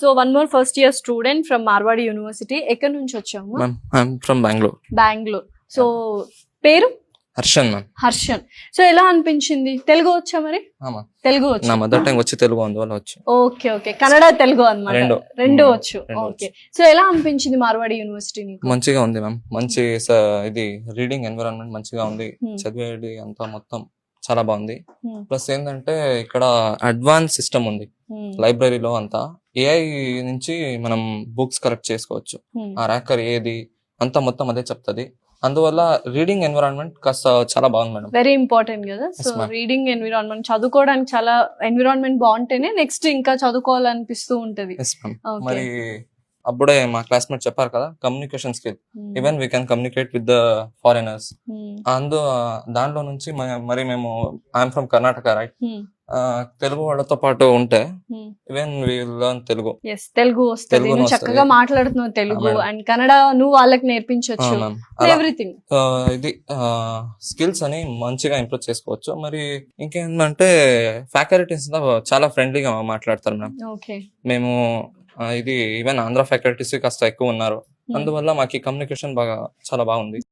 So one more first year student from Marwadi university. ఎక్కడి నుంచి వచ్చాము? Ma'am I'm from Bengaluru. Bengaluru. So పేరు? హర్షన్ మ్యామ్. హర్షన్. సో ఎలా అనిపించింది? తెలుగు వచ్చా మరి? తెలుగు వచ్చు. నా మదర్ టంగ్ వచ్చి తెలుగు, అందువల్ల వచ్చి. Okay okay. కన్నడ తెలుగు అన్నమాట. రెండు వచ్చు. ఓకే. సో ఎలా అనిపించింది మార్వాడి యూనివర్సిటీ నీకు? మంచిగా ఉంది మ్యామ్. మంచి ఇది రీడింగ్ ఎన్విరాన్మెంట్ మంచిగా ఉంది. చదివేది అంతా మొత్తం చాలా బాగుంది. ప్లస్ ఏంటంటే ఇక్కడ అడ్వాన్స్ సిస్టమ్ ఉంది లైబ్రరీలో. అంతా ఏఐ నుంచి మనం బుక్స్ కలెక్ట్ చేసుకోవచ్చు. ఆ ర్యాకర్ ఏది అంతా మొత్తం అదే చెప్తుంది. అందువల్ల రీడింగ్ ఎన్విరాన్మెంట్ కాస్త చాలా బాగుంది మేడం. వెరీ ఇంపార్టెంట్ కదా. సో రీడింగ్ ఎన్విరాన్మెంట్, చదువుకోవడానికి చాలా ఎన్విరాన్మెంట్ బాగుంటేనే నెక్స్ట్ ఇంకా చదువుకోవాలనిపిస్తూ ఉంటది. మరి అప్పుడే మా క్లాస్మేట్ చెప్పారు కదా, communication skill, even we can communicate with the foreigners. దాంట్లో నుంచి మరి మేము I'm from Karnataka right, Telugu వాళ్ళతో పాటు ఉంటే even we learn Telugu. Telugu వస్తుంది, చక్కగా మాట్లాడుతున్నావు తెలుగు అండ్ కన్నడ నువ్వు వాళ్ళకి నేర్పించవచ్చు. ఎవ్రీథింగ్ ఇది స్కిల్స్ అని మంచిగా ఇంప్రూవ్ చేసుకోవచ్చు. మరి ఇంకేంటంటే ఫ్యాకల్టీస్ చాలా ఫ్రెండ్లీగా మాట్లాడతారు మ్యామ్. మేము ఇది ఈవెన్ ఆంధ్ర ఫ్యాకల్టీస్ కాస్త ఎక్కువ ఉన్నారు. అందువల్ల మాకు కమ్యూనికేషన్ చాలా బాగుంది.